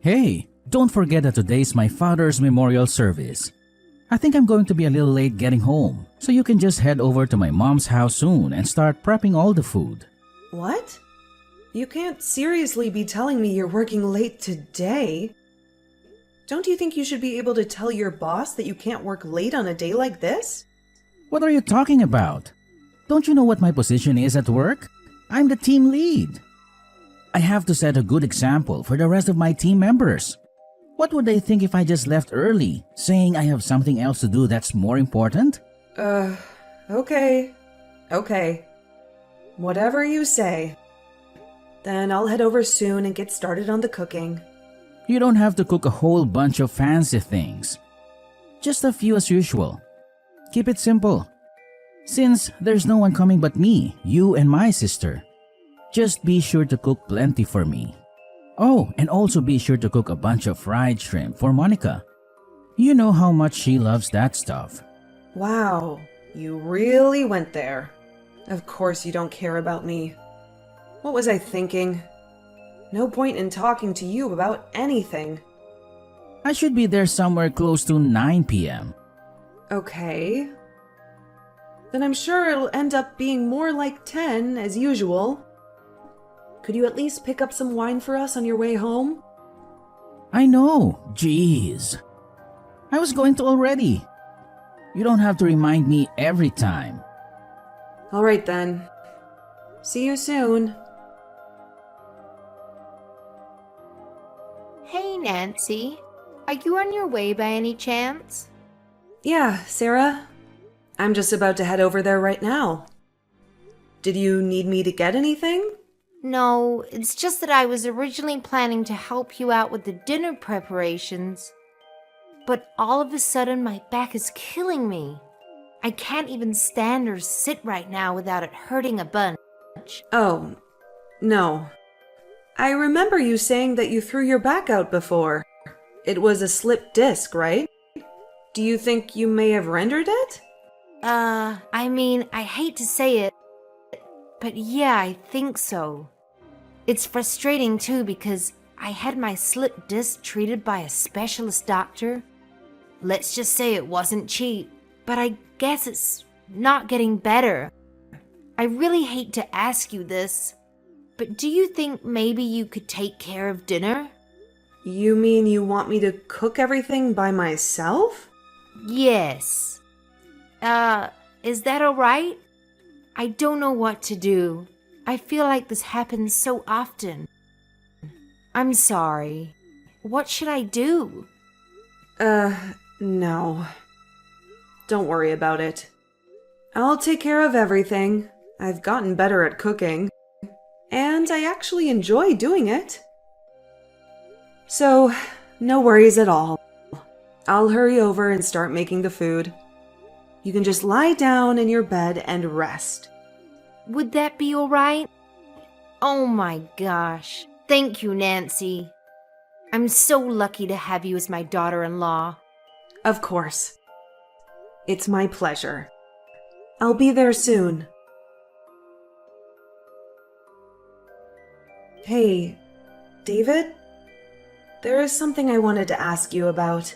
Hey, don't forget that today's my father's memorial service. I think I'm going to be a little late getting home, so you can just head over to my mom's house soon and start prepping all the food. What? You can't seriously be telling me you're working late today. Don't you think you should be able to tell your boss that you can't work late on a day like this? What are you talking about? Don't you know what my position is at work? I'm the team lead. I have to set a good example for the rest of my team members. What would they think if I just left early, saying I have something else to do that's more important? Okay. Whatever you say. Then I'll head over soon and get started on the cooking. You don't have to cook a whole bunch of fancy things. Just a few as usual. Keep it simple. Since there's no one coming but me, you and my sister, just be sure to cook plenty for me. Oh, and also be sure to cook a bunch of fried shrimp for Monica. You know how much she loves that stuff. Wow, you really went there. Of course you don't care about me. What was I thinking? No point in talking to you about anything. I should be there somewhere close to 9 p.m. Okay. Then I'm sure it'll end up being more like 10 as usual. Could you at least pick up some wine for us on your way home? I know, jeez. I was going to already. You don't have to remind me every time. All right then. See you soon. Hey, Nancy. Are you on your way by any chance? Yeah, Sarah. I'm just about to head over there right now. Did you need me to get anything? No, it's just that I was originally planning to help you out with the dinner preparations. But all of a sudden, my back is killing me. I can't even stand or sit right now without it hurting a bunch. Oh, no. I remember you saying that you threw your back out before. It was a slipped disc, right? Do you think you may have rendered it? I hate to say it, but yeah, I think so. It's frustrating too because I had my slipped disc treated by a specialist doctor. Let's just say it wasn't cheap, but I guess it's not getting better. I really hate to ask you this, but do you think maybe you could take care of dinner? You mean you want me to cook everything by myself? Yes. Is that alright? I don't know what to do. I feel like this happens so often. I'm sorry. What should I do? No. Don't worry about it. I'll take care of everything. I've gotten better at cooking. And I actually enjoy doing it. So, no worries at all. I'll hurry over and start making the food. You can just lie down in your bed and rest. Would that be alright? Oh my gosh. Thank you, Nancy. I'm so lucky to have you as my daughter-in-law. Of course. It's my pleasure. I'll be there soon. Hey, David? There is something I wanted to ask you about.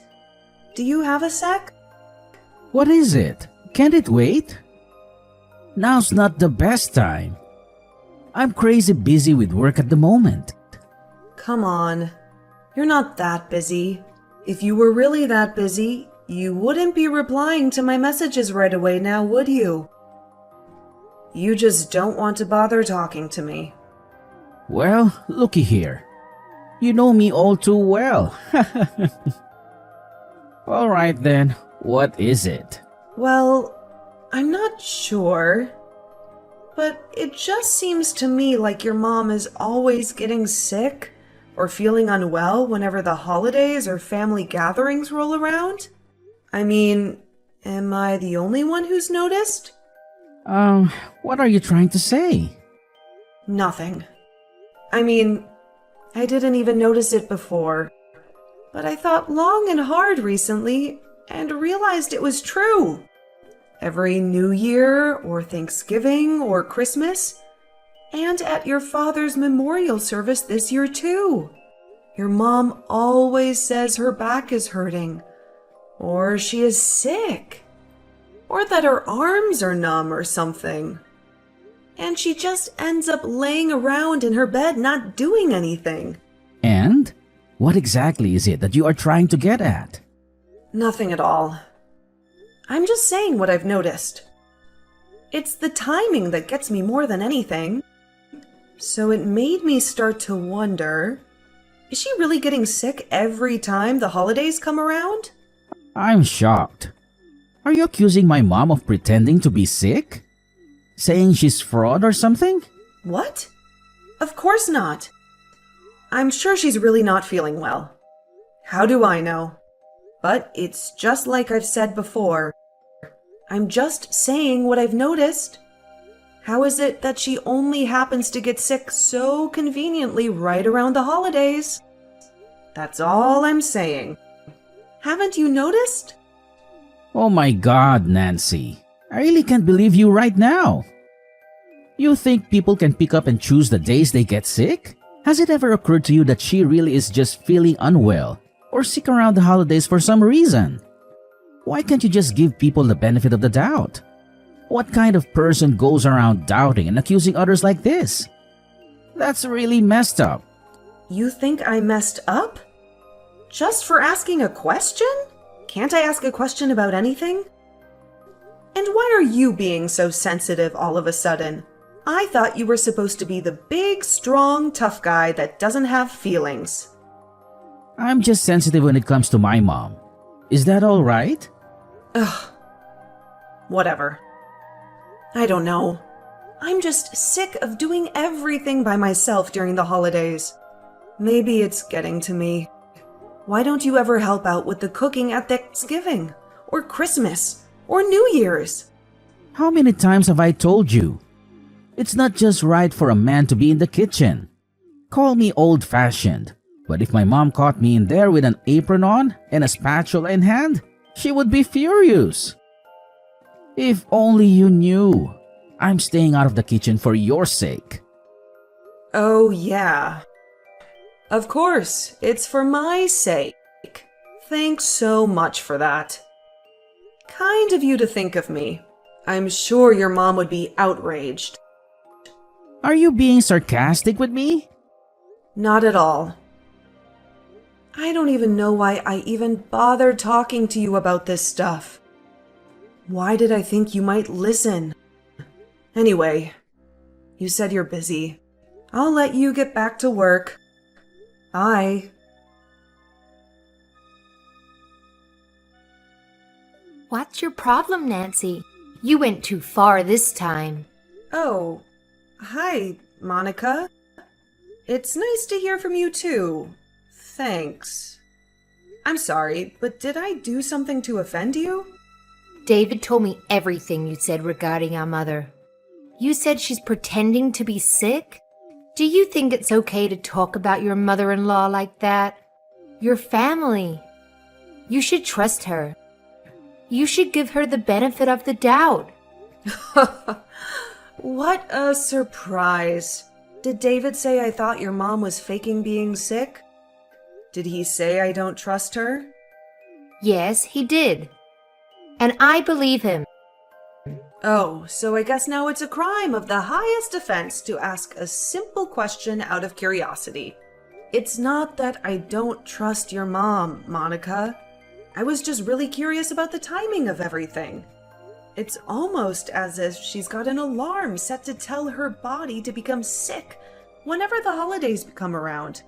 Do you have a sec? What is it? Can't it wait? Now's not the best time. I'm crazy busy with work at the moment. Come on. You're not that busy. If you were really that busy, you wouldn't be replying to my messages right away now, would you? You just don't want to bother talking to me. Well, looky here. You know me all too well. All right then, what is it? Well, I'm not sure, but it just seems to me like your mom is always getting sick or feeling unwell whenever the holidays or family gatherings roll around. I mean, am I the only one who's noticed? What are you trying to say? Nothing. I mean, I didn't even notice it before, but I thought long and hard recently and realized it was true. Every New Year or Thanksgiving or Christmas, and at your father's memorial service this year too. Your mom always says her back is hurting, or she is sick, or that her arms are numb or something. And she just ends up laying around in her bed not doing anything. And what exactly is it that you are trying to get at? Nothing at all. I'm just saying what I've noticed. It's the timing that gets me more than anything. So it made me start to wonder, is she really getting sick every time the holidays come around? I'm shocked. Are you accusing my mom of pretending to be sick? Saying she's fraud or something? What? Of course not. I'm sure she's really not feeling well. How do I know? But it's just like I've said before. I'm just saying what I've noticed. How is it that she only happens to get sick so conveniently right around the holidays? That's all I'm saying. Haven't you noticed? Oh my God, Nancy. I really can't believe you right now. You think people can pick up and choose the days they get sick? Has it ever occurred to you that she really is just feeling unwell or sick around the holidays for some reason? Why can't you just give people the benefit of the doubt? What kind of person goes around doubting and accusing others like this? That's really messed up. You think I messed up? Just for asking a question? Can't I ask a question about anything? And why are you being so sensitive all of a sudden? I thought you were supposed to be the big, strong, tough guy that doesn't have feelings. I'm just sensitive when it comes to my mom. Is that all right? Ugh. Whatever. I don't know. I'm just sick of doing everything by myself during the holidays. Maybe it's getting to me. Why don't you ever help out with the cooking at Thanksgiving? Or Christmas? Or New Year's? How many times have I told you? It's not just right for a man to be in the kitchen. Call me old-fashioned, but if my mom caught me in there with an apron on and a spatula in hand, she would be furious. If only you knew. I'm staying out of the kitchen for your sake. Oh, yeah. Of course, it's for my sake. Thanks so much for that. Kind of you to think of me. I'm sure your mom would be outraged. Are you being sarcastic with me? Not at all. I don't even know why I even bothered talking to you about this stuff. Why did I think you might listen? Anyway, you said you're busy. I'll let you get back to work. Bye. What's your problem, Nancy? You went too far this time. Oh, hi, Monica. It's nice to hear from you too. Thanks. I'm sorry, but did I do something to offend you? David told me everything you said regarding our mother. You said she's pretending to be sick? Do you think it's okay to talk about your mother-in-law like that? Your family. You should trust her. You should give her the benefit of the doubt. What a surprise. Did David say I thought your mom was faking being sick? Did he say I don't trust her? Yes, he did. And I believe him. Oh, so I guess now it's a crime of the highest offense to ask a simple question out of curiosity. It's not that I don't trust your mom, Monica. I was just really curious about the timing of everything. It's almost as if she's got an alarm set to tell her body to become sick whenever the holidays come around.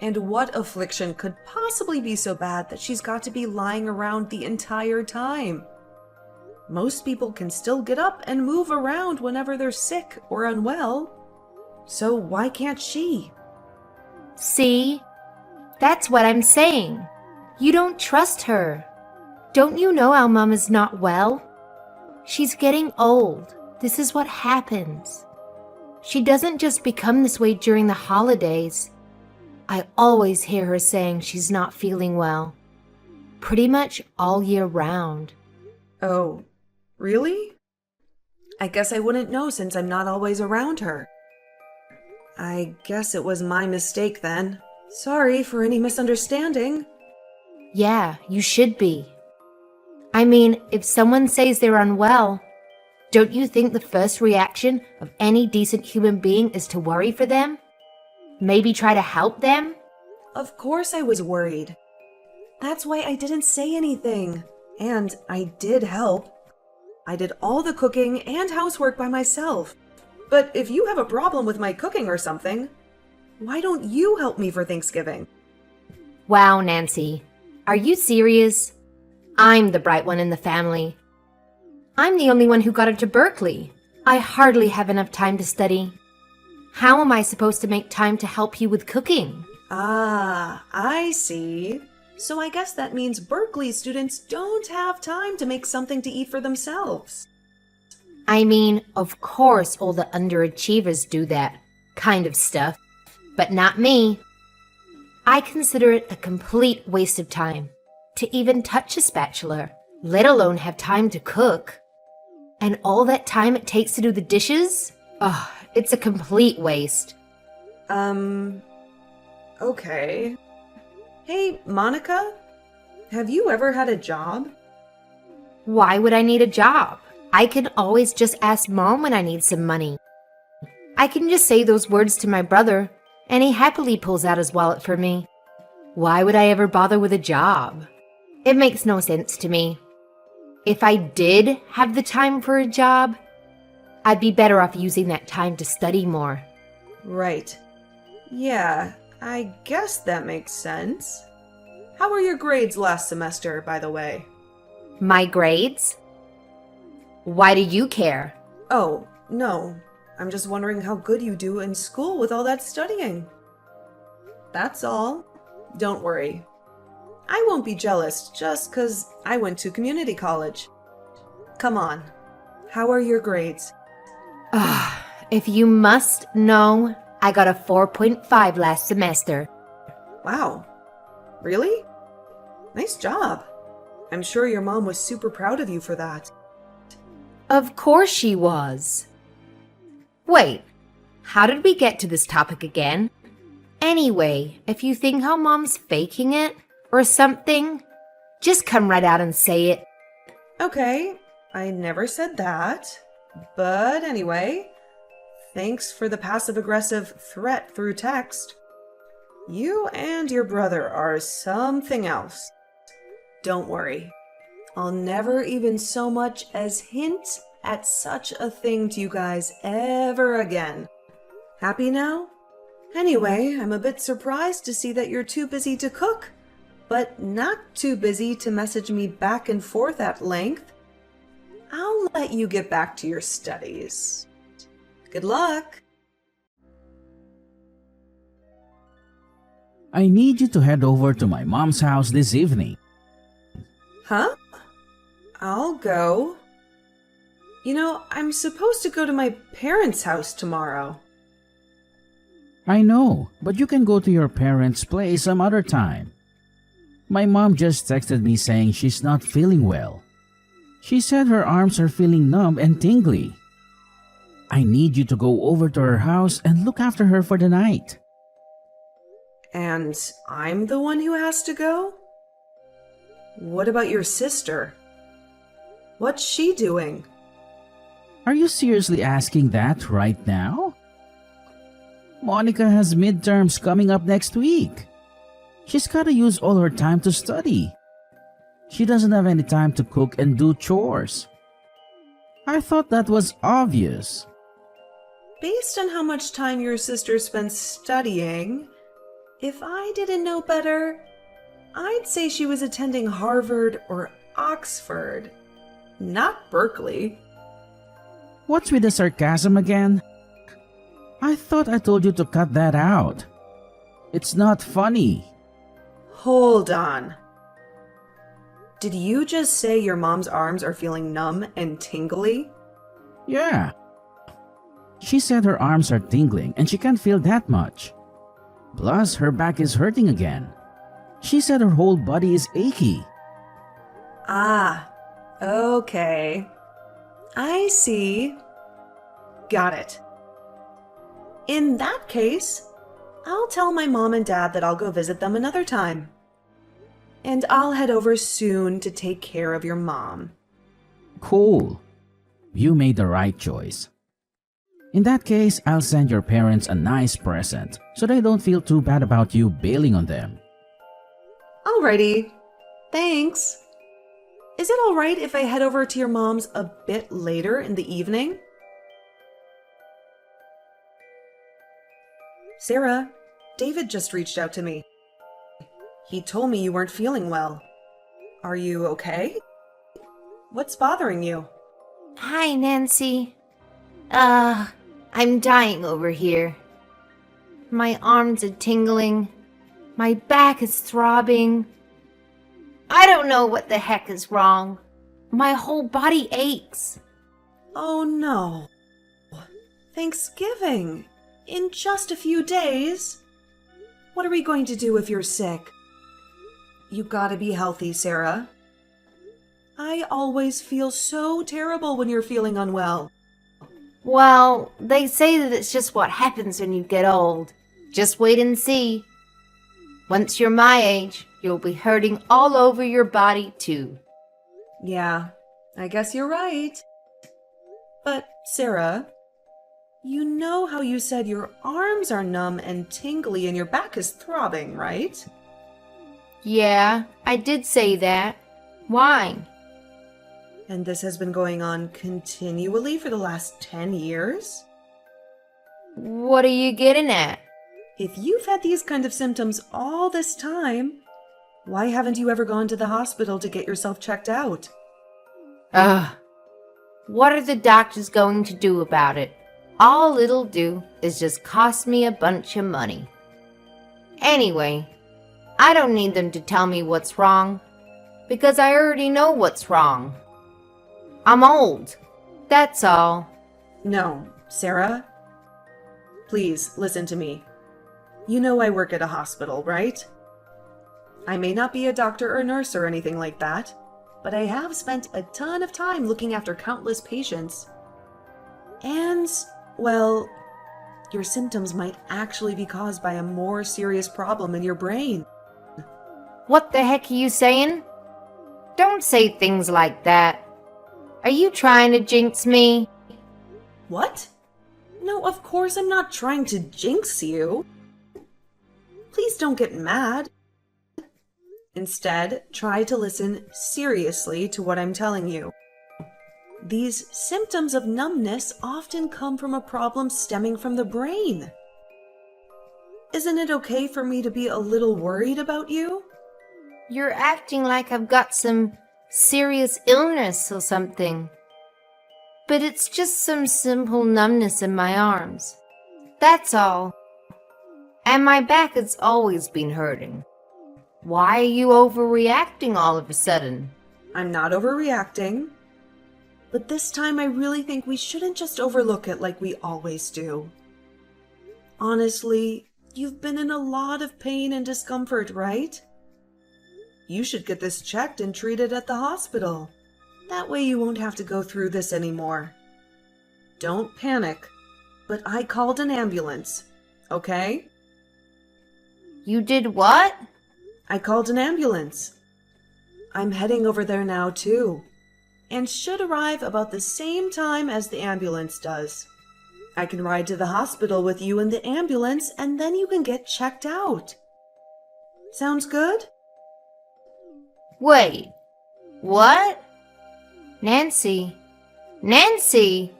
And what affliction could possibly be so bad that she's got to be lying around the entire time? Most people can still get up and move around whenever they're sick or unwell. So why can't she? See? That's what I'm saying. You don't trust her. Don't you know our mom is not well? She's getting old. This is what happens. She doesn't just become this way during the holidays. I always hear her saying she's not feeling well. Pretty much all year round. Oh, really? I guess I wouldn't know since I'm not always around her. I guess it was my mistake then. Sorry for any misunderstanding. Yeah, you should be. I mean, if someone says they're unwell, don't you think the first reaction of any decent human being is to worry for them? Maybe try to help them? Of course I was worried. That's why I didn't say anything. And I did help. I did all the cooking and housework by myself. But if you have a problem with my cooking or something, why don't you help me for Thanksgiving? Wow, Nancy. Are you serious? I'm the bright one in the family. I'm the only one who got into Berkeley. I hardly have enough time to study. How am I supposed to make time to help you with cooking? Ah, I see. So I guess that means Berkeley students don't have time to make something to eat for themselves. I mean, of course all the underachievers do that kind of stuff, but not me. I consider it a complete waste of time to even touch a spatula, let alone have time to cook. And all that time it takes to do the dishes? Ugh, it's a complete waste. Okay. Hey, Monica, have you ever had a job? Why would I need a job? I can always just ask Mom when I need some money. I can just say those words to my brother, and he happily pulls out his wallet for me. Why would I ever bother with a job? It makes no sense to me. If I did have the time for a job, I'd be better off using that time to study more. Right. Yeah, I guess that makes sense. How were your grades last semester, by the way? My grades? Why do you care? Oh, no. I'm just wondering how good you do in school with all that studying. That's all. Don't worry. I won't be jealous just 'cause I went to community college. Come on. How are your grades? If you must know, I got a 4.5 last semester. Wow. Really? Nice job. I'm sure your mom was super proud of you for that. Of course she was. Wait, how did we get to this topic again? Anyway, if you think how Mom's faking it or something, just come right out and say it. Okay, I never said that. But anyway, thanks for the passive-aggressive threat through text. You and your brother are something else. Don't worry. I'll never even so much as hint at such a thing to you guys ever again. Happy now? Anyway, I'm a bit surprised to see that you're too busy to cook, but not too busy to message me back and forth at length. I'll let you get back to your studies. Good luck! I need you to head over to my mom's house this evening. Huh? I'll go. You know, I'm supposed to go to my parents' house tomorrow. I know, but you can go to your parents' place some other time. My mom just texted me saying she's not feeling well. She said her arms are feeling numb and tingly. I need you to go over to her house and look after her for the night. And I'm the one who has to go? What about your sister? What's she doing? Are you seriously asking that right now? Monica has midterms coming up next week. She's gotta use all her time to study. She doesn't have any time to cook and do chores. I thought that was obvious. Based on how much time your sister spends studying, if I didn't know better, I'd say she was attending Harvard or Oxford, not Berkeley. What's with the sarcasm again? I thought I told you to cut that out. It's not funny. Hold on. Did you just say your mom's arms are feeling numb and tingly? Yeah. She said her arms are tingling and she can't feel that much. Plus, her back is hurting again. She said her whole body is achy. Ah, okay. I see. Got it. In that case, I'll tell my mom and dad that I'll go visit them another time. And I'll head over soon to take care of your mom. Cool. You made the right choice. In that case, I'll send your parents a nice present so they don't feel too bad about you bailing on them. Alrighty. Thanks. Is it alright if I head over to your mom's a bit later in the evening? Sarah, David just reached out to me. He told me you weren't feeling well. Are you okay? What's bothering you? Hi, Nancy. I'm dying over here. My arms are tingling. My back is throbbing. I don't know what the heck is wrong. My whole body aches. Oh no. Thanksgiving. In just a few days. What are we going to do if you're sick? You gotta be healthy, Sarah. I always feel so terrible when you're feeling unwell. Well, they say that it's just what happens when you get old. Just wait and see. Once you're my age, you'll be hurting all over your body too. Yeah, I guess you're right. But, Sarah, you know how you said your arms are numb and tingly and your back is throbbing, right? Yeah, I did say that. Why? And this has been going on continually for the last 10 years? What are you getting at? If you've had these kind of symptoms all this time, why haven't you ever gone to the hospital to get yourself checked out? Ugh. What are the doctors going to do about it? All it'll do is just cost me a bunch of money. Anyway, I don't need them to tell me what's wrong, because I already know what's wrong. I'm old. That's all. No, Sarah. Please, listen to me. You know I work at a hospital, right? I may not be a doctor or nurse or anything like that, but I have spent a ton of time looking after countless patients. And, well, your symptoms might actually be caused by a more serious problem in your brain. What the heck are you saying? Don't say things like that. Are you trying to jinx me? What? No, of course I'm not trying to jinx you. Please don't get mad. Instead, try to listen seriously to what I'm telling you. These symptoms of numbness often come from a problem stemming from the brain. Isn't it okay for me to be a little worried about you? You're acting like I've got some serious illness or something. But it's just some simple numbness in my arms. That's all. And my back has always been hurting. Why are you overreacting all of a sudden? I'm not overreacting. But this time I really think we shouldn't just overlook it like we always do. Honestly, you've been in a lot of pain and discomfort, right? You should get this checked and treated at the hospital. That way you won't have to go through this anymore. Don't panic, but I called an ambulance, okay? You did what? I called an ambulance. I'm heading over there now too, and should arrive about the same time as the ambulance does. I can ride to the hospital with you in the ambulance and then you can get checked out. Sounds good? Wait. What? Nancy. Nancy!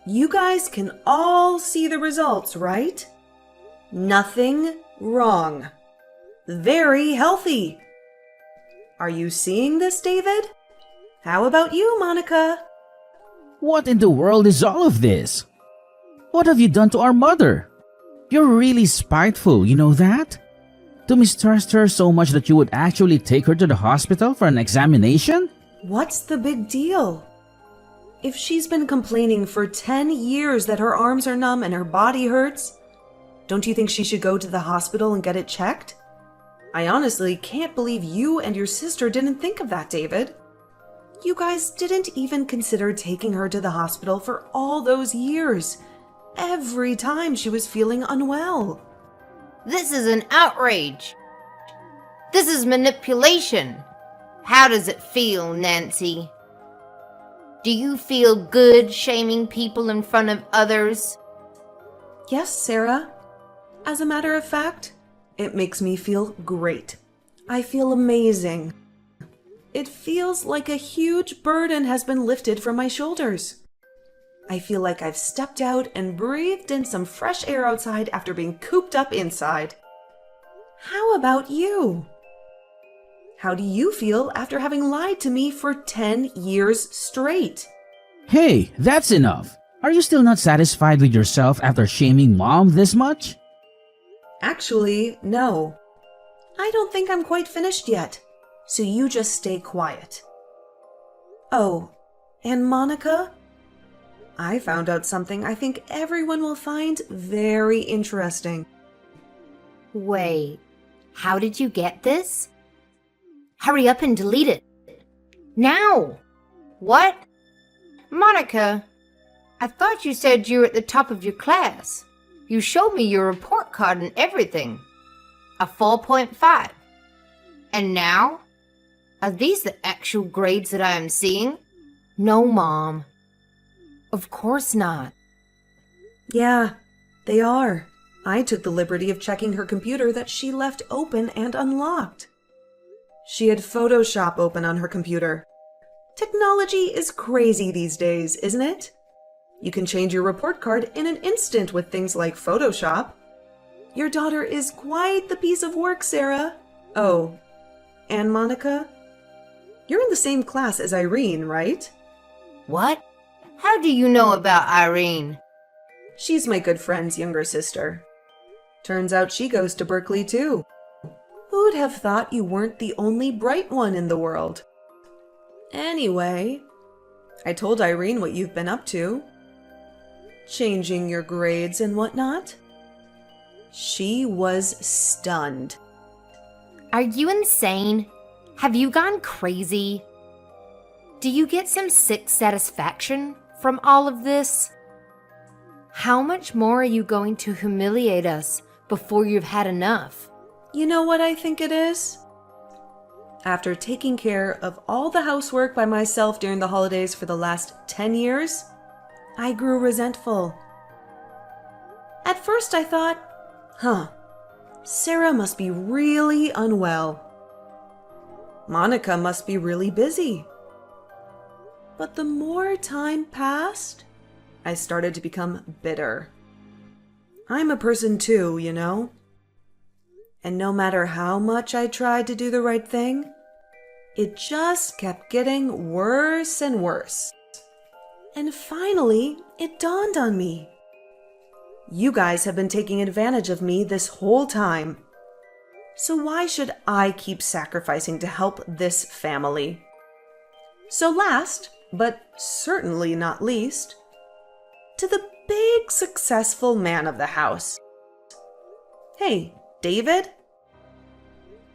You guys can all see the results, right? Nothing wrong. Very healthy. Are you seeing this, David? How about you, Monica? What in the world is all of this? What have you done to our mother? You're really spiteful, you know that? To mistrust her so much that you would actually take her to the hospital for an examination? What's the big deal? If she's been complaining for 10 years that her arms are numb and her body hurts, don't you think she should go to the hospital and get it checked? I honestly can't believe you and your sister didn't think of that, David. You guys didn't even consider taking her to the hospital for all those years, every time she was feeling unwell. This is an outrage. This is manipulation. How does it feel, Nancy? Do you feel good shaming people in front of others? Yes, Sarah. As a matter of fact, it makes me feel great. I feel amazing. It feels like a huge burden has been lifted from my shoulders. I feel like I've stepped out and breathed in some fresh air outside after being cooped up inside. How about you? How do you feel after having lied to me for 10 years straight? Hey, that's enough. Are you still not satisfied with yourself after shaming Mom this much? Actually, no. I don't think I'm quite finished yet, so you just stay quiet. Oh, and Monica? I found out something I think everyone will find very interesting. Wait, how did you get this? Hurry up and delete it. Now! What? Monica, I thought you said you were at the top of your class. You showed me your report card and everything. A 4.5. And now? Are these the actual grades that I am seeing? No, Mom. Of course not. Yeah, they are. I took the liberty of checking her computer that she left open and unlocked. She had Photoshop open on her computer. Technology is crazy these days, isn't it? You can change your report card in an instant with things like Photoshop. Your daughter is quite the piece of work, Sarah. Oh, and Monica? You're in the same class as Irene, right? What? How do you know about Irene? She's my good friend's younger sister. Turns out she goes to Berkeley too. Who'd have thought you weren't the only bright one in the world? Anyway, I told Irene what you've been up to. Changing your grades and whatnot. She was stunned. Are you insane? Have you gone crazy? Do you get some sick satisfaction from all of this? How much more are you going to humiliate us before you've had enough? You know what I think it is? After taking care of all the housework by myself during the holidays for the last 10 years, I grew resentful. At first I thought, Sarah must be really unwell. Monica must be really busy. But the more time passed, I started to become bitter. I'm a person too, you know? And no matter how much I tried to do the right thing, it just kept getting worse and worse. And finally, it dawned on me. You guys have been taking advantage of me this whole time. So why should I keep sacrificing to help this family? So last, but certainly not least, to the big successful man of the house. Hey, David?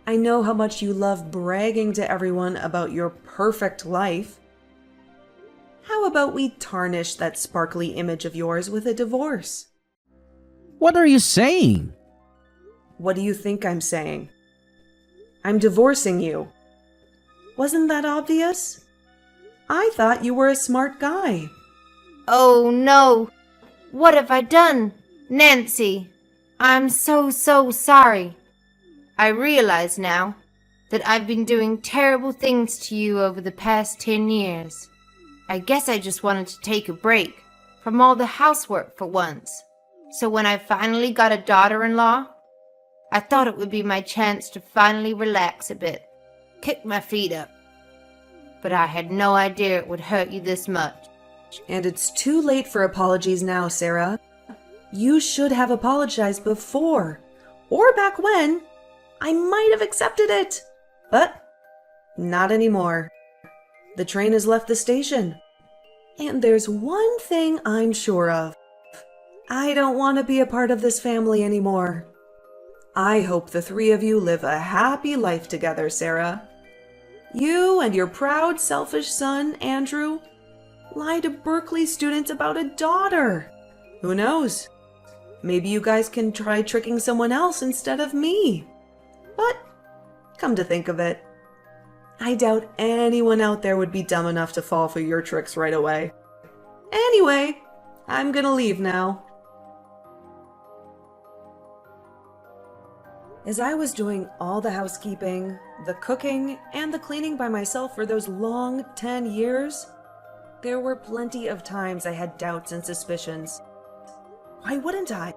I know how much you love bragging to everyone about your perfect life. How about we tarnish that sparkly image of yours with a divorce? What are you saying? What do you think I'm saying? I'm divorcing you. Wasn't that obvious? I thought you were a smart guy. Oh no! What have I done? Nancy, I'm so sorry. I realize now that I've been doing terrible things to you over the past 10 years. I guess I just wanted to take a break from all the housework for once. So when I finally got a daughter-in-law, I thought it would be my chance to finally relax a bit, kick my feet up. But I had no idea it would hurt you this much. And it's too late for apologies now, Sarah. You should have apologized before, or back when. I might have accepted it, but not anymore. The train has left the station. And there's one thing I'm sure of. I don't want to be a part of this family anymore. I hope the three of you live a happy life together, Sarah. You and your proud, selfish son, Andrew, lie to Berkeley students about a daughter. Who knows? Maybe you guys can try tricking someone else instead of me. But, come to think of it, I doubt anyone out there would be dumb enough to fall for your tricks right away. Anyway, I'm gonna leave now. As I was doing all the housekeeping, the cooking, and the cleaning by myself for those long 10 years, there were plenty of times I had doubts and suspicions. Why wouldn't I?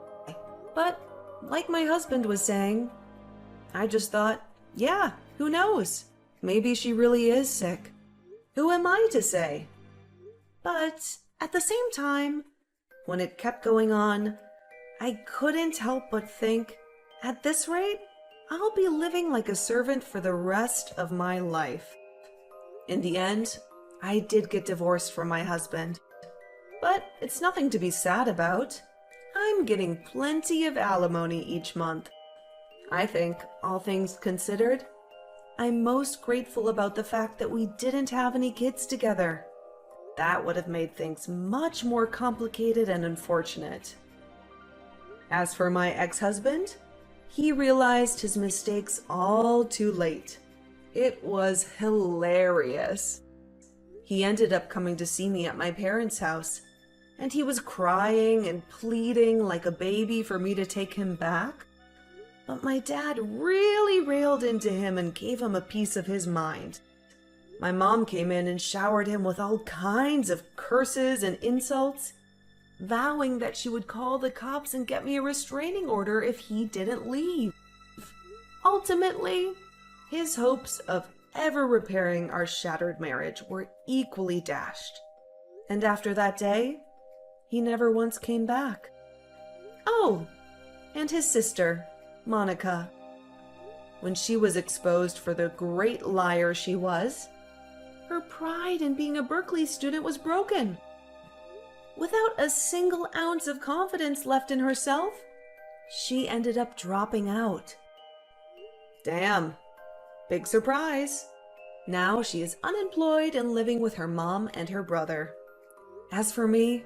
But, like my husband was saying, I just thought, yeah, who knows? Maybe she really is sick. Who am I to say? But, at the same time, when it kept going on, I couldn't help but think, at this rate, I'll be living like a servant for the rest of my life. In the end, I did get divorced from my husband. But it's nothing to be sad about. I'm getting plenty of alimony each month. I think, all things considered, I'm most grateful about the fact that we didn't have any kids together. That would have made things much more complicated and unfortunate. As for my ex-husband, he realized his mistakes all too late. It was hilarious. He ended up coming to see me at my parents' house, and he was crying and pleading like a baby for me to take him back. But my dad really railed into him and gave him a piece of his mind. My mom came in and showered him with all kinds of curses and insults, vowing that she would call the cops and get me a restraining order if he didn't leave. Ultimately, his hopes of ever repairing our shattered marriage were equally dashed. And after that day, he never once came back. Oh, and his sister, Monica. When she was exposed for the great liar she was, her pride in being a Berkeley student was broken. Without a single ounce of confidence left in herself, she ended up dropping out. Damn, big surprise. Now she is unemployed and living with her mom and her brother. As for me,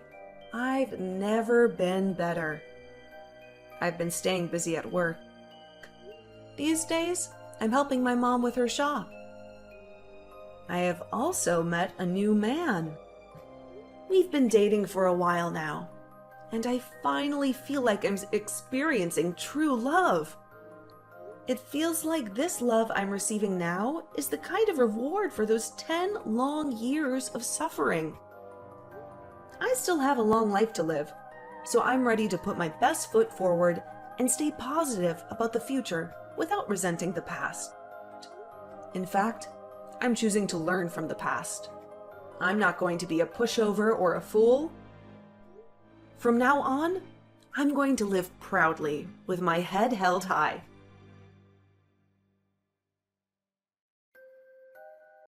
I've never been better. I've been staying busy at work. These days, I'm helping my mom with her shop. I have also met a new man. We've been dating for a while now, and I finally feel like I'm experiencing true love. It feels like this love I'm receiving now is the kind of reward for those 10 long years of suffering. I still have a long life to live, so I'm ready to put my best foot forward and stay positive about the future without resenting the past. In fact, I'm choosing to learn from the past. I'm not going to be a pushover or a fool. From now on, I'm going to live proudly with my head held high.